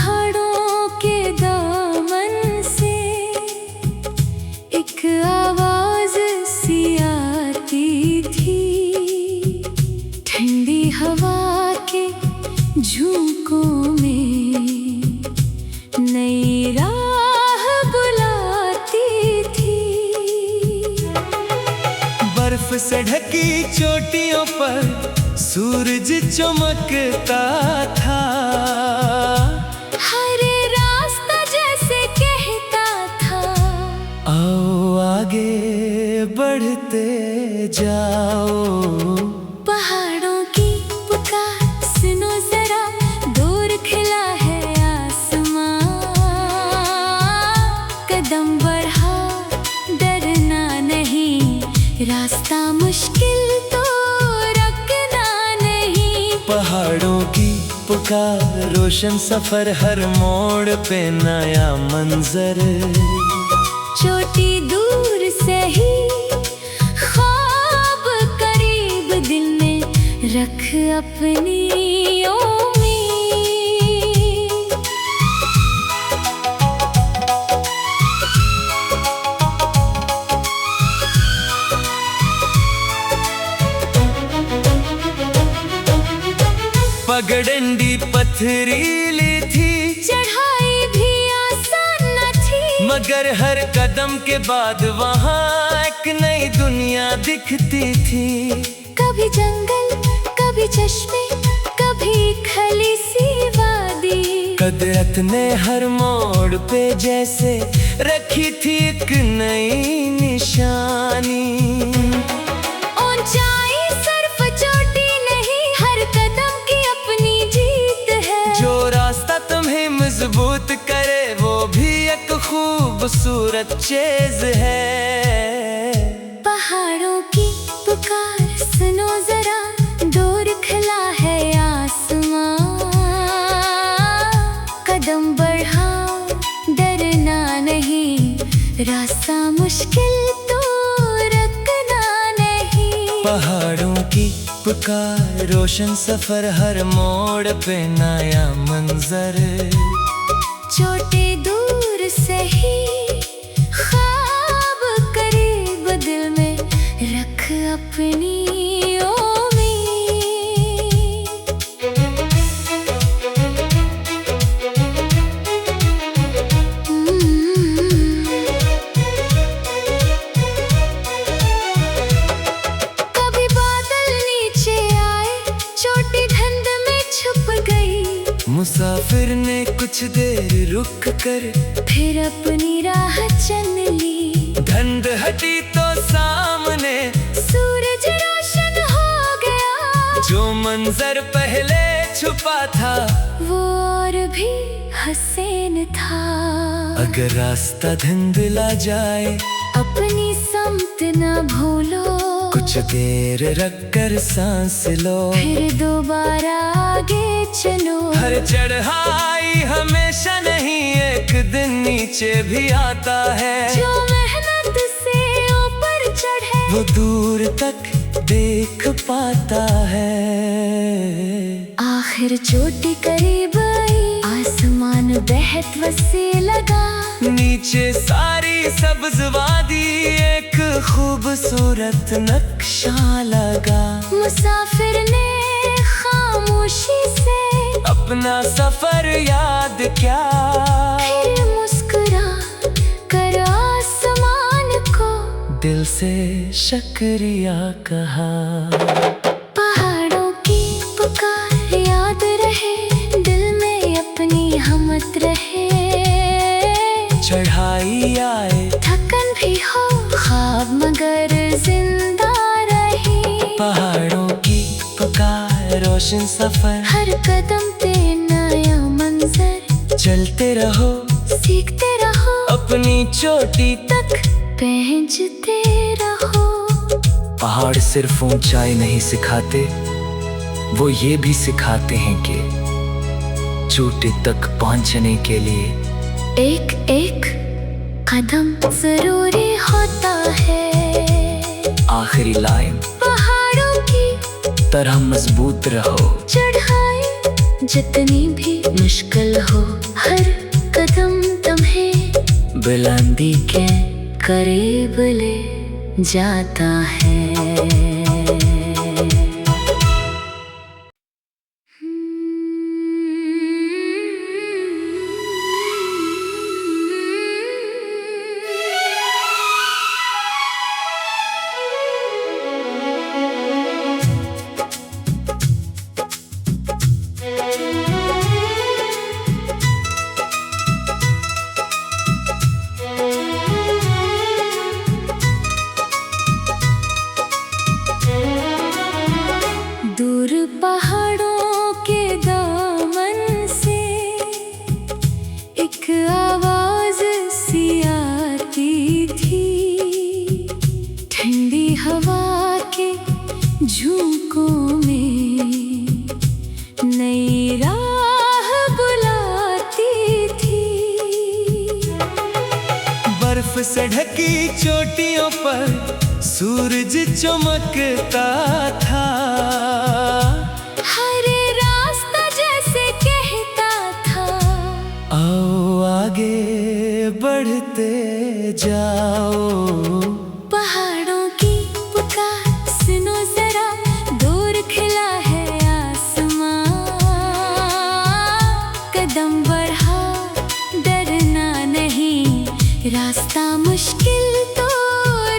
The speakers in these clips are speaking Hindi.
पहाड़ों के दामन से एक आवाज सी आती थी, ठंडी हवा के झोंकों में नई राह बुलाती थी। बर्फ से ढकी चोटियों पर सूरज चमकता था, हर रास्ता जैसे कहता था, आओ आगे बढ़ते जाओ। पहाड़ों की पुकार सुनो जरा, दूर खिला है आसमां, कदम बढ़ा डरना नहीं, रास्ता मुश्किल तो रखना नहीं। पहाड़ों की पुकार, रोशन सफर, हर मोड़ पे नया मंजर। चोटी दूर से ही ख्वाब करीब, दिल में रख अपनी उम्मीद। पगडंडी पथरीली थी, चढ़ाई भी आसान न थी, मगर हर कदम के बाद वहाँ एक नई दुनिया दिखती थी। कभी जंगल, कभी चश्मे, कभी खली सी वादी, कुदरत ने हर मोड़ पे जैसे रखी थी एक नई निशानी। ऊंचाई सिर्फ चोटी नहीं, हर कदम की अपनी जीत है। जो रास्ता तुम्हें मजबूत करे वो भी एक खूबसूरत चीज है। पहाड़ों की पुकार सुनो जरा, दूर खिला है आसमां, कदम बढ़ाओ डरना नहीं, रास्ता मुश्किल तो रखना नहीं। पहाड़ों की पुकार, रोशन सफर, हर मोड़ पे नया मंजर। चोटी दूर से ही ख्वाब करीब, दिल में रख अपनी उम्मीद। कभी बादल नीचे आए, चोटी धुंध में छुप गई, मुसाफिर ने कुछ देर रुक कर फिर अपनी राह चुन ली। धुंध हटी तो सामने सूरज रोशन हो गया, जो मंजर पहले छुपा था वो और भी हसीन था। अगर रास्ता धुंधला जाए अपनी समत न भूलो, कुछ देर रख कर सांस लो, फिर दोबारा आगे चलो। हर चढ़ाई हमेशा नहीं, एक दिन नीचे भी आता है। जो मेहनत से ऊपर चढ़े वो दूर तक देख पाता है। आखिर चोटी करीब आई, आसमान बेहद वसी लगा, नीचे सारी सब्ज वादी एक खूबसूरत नक्शा लगा। मुसाफिर ने खामोशी से अपना सफर याद किया, फिर मुस्कुरा कर आसमान को दिल से शुक्रिया कहा। पहाड़ों की पुकार याद रहे, दिल में अपनी हमत रहे। चढ़ाई आए थकन भी हो ख्वाब मगर जिंदा रही। पहाड़ों की पुकार, रोशन सफर, हर कदम पे नया मंजर। चलते रहो सीखते रहो, अपनी चोटी तक पहुंचते रहो। पहाड़ सिर्फ ऊंचाई नहीं सिखाते, वो ये भी सिखाते हैं कि चोटी तक पहुंचने के लिए एक एक कदम जरूरी होता है। आखिरी लाइन, पहाड़ों की तरह मजबूत रहो, चढ़ाई जितनी भी मुश्किल हो हर कदम तुम्हें बुलंदी के करीब ले जाता है। दूर पहाड़ों के दामन से एक आवाज सी आती थी, ठंडी हवा के झोंकों में नई राह बुलाती थी। बर्फ से ढकी चोटियों पर सूरज चमकता था, हर रास्ता जैसे कहता था आओ आगे बढ़ते जाओ। पहाड़ों की पुकार सुनो जरा, दूर खिला है आसमां, कदम बढ़ा डरना नहीं, रास्ता मुश्किल तो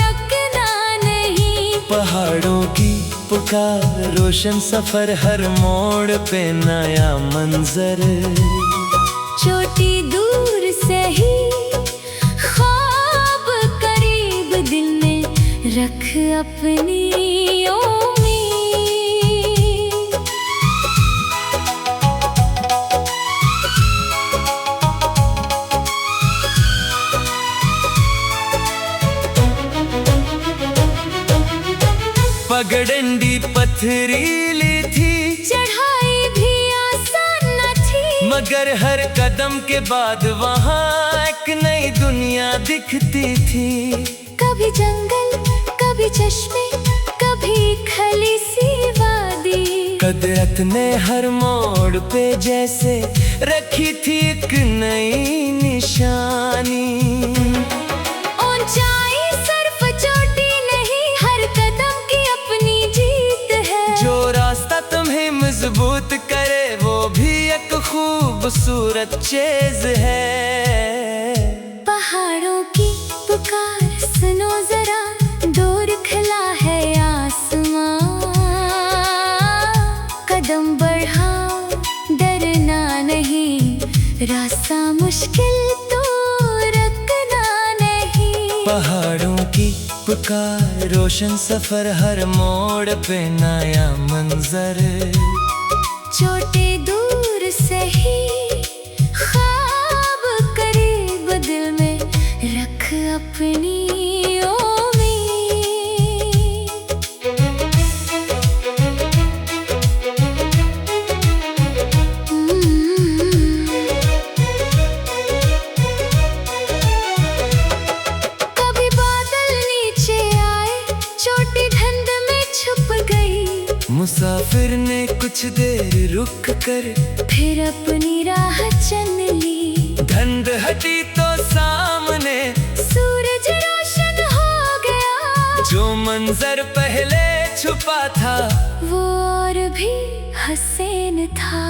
रखना नहीं। पहाड़ों की पुकार रोशन सफर, हर मोड़ पे नया मंजर। चोटी दूर से ही ख्वाब करीब, दिल में रख अपनी उम्मीद। पगडंडी पथरीली थी, चढ़ाई भी आसान न थी, मगर हर कदम के बाद वहाँ एक नई दुनिया दिखती थी। कभी जंगल कभी चश्मे कभी खली सी वादी, कुदरत ने हर मोड़ पे जैसे रखी थी एक नई निशानी। ऊंचाई सिर्फ चोटी नहीं, हर कदम की अपनी जीत है। जो रास्ता तुम्हें मजबूत करे वो भी एक खूबसूरत चीज है। पहाड़ों की पुकार सुनो जरा, दूर खिला है आसमां, कदम बढ़ाओ डरना नहीं, रास्ता मुश्किल तो रखना नहीं। पहाड़ों की पुकार रोशन सफर, हर मोड़ पे नया मंजर। चोटी दूर से ही ख्वाब करीब, दिल में रख अपनी मुसाफिर ने कुछ देर रुक कर फिर अपनी राह चन ली, धुंध हटी तो सामने सूरज रोशन हो गया। जो मंजर पहले छुपा था वो और भी हसीन था।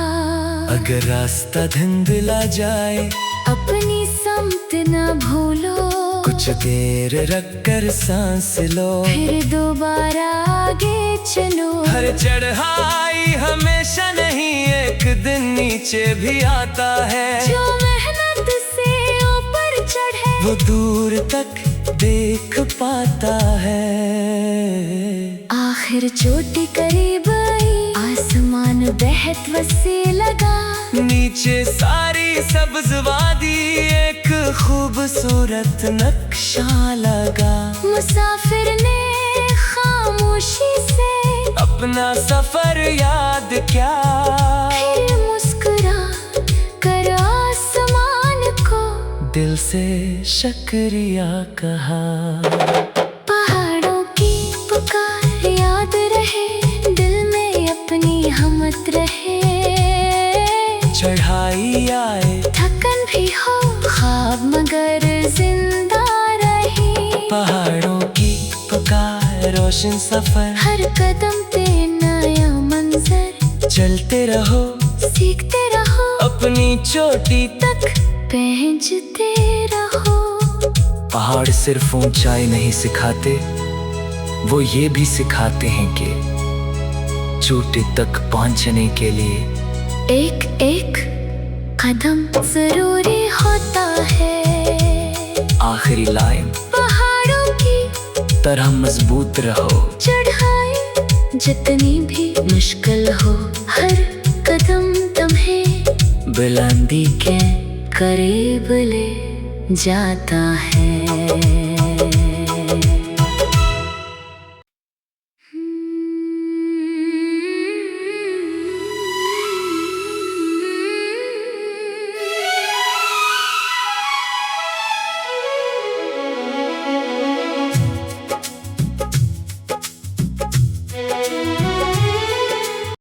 अगर रास्ता धुंधला जाए अपनी समत न भूलो, कुछ देर रख कर सांस लो, फिर दोबारा आगे चलो। हर चढ़ाई हमेशा नहीं, एक दिन नीचे भी आता है। जो मेहनत से ऊपर चढ़े वो दूर तक देख पाता है। आखिर चोटी करीब आई, आसमान बेहद वसी लगा, नीचे सारी सब्ज वादी एक खूबसूरत नक्शा लगा। मुसाफिर ने खामोशी से अपना सफर याद किया, फिर मुस्कुरा कर आसमान को दिल से शुक्रिया कहा। पहाड़ों की पुकार याद रहे, दिल में अपनी हमत रहे। भी आए, थकन भी हो ख्वाब मगर जिंदा रही। पहाड़ों की पुकार, रोशन सफर, हर कदम पे नया मंजर, चलते रहो सीखते रहो, अपनी चोटी तक पहुंचते रहो। पहाड़ सिर्फ ऊंचाई नहीं सिखाते, वो ये भी सिखाते हैं कि चोटी तक पहुंचने के लिए एक एक कदम जरूरी होता है। आखिरी लाइन, पहाड़ों की तरह मजबूत रहो, चढ़ाई जितनी भी मुश्किल हो, हर कदम तुम्हें बुलंदी के करीब ले जाता है।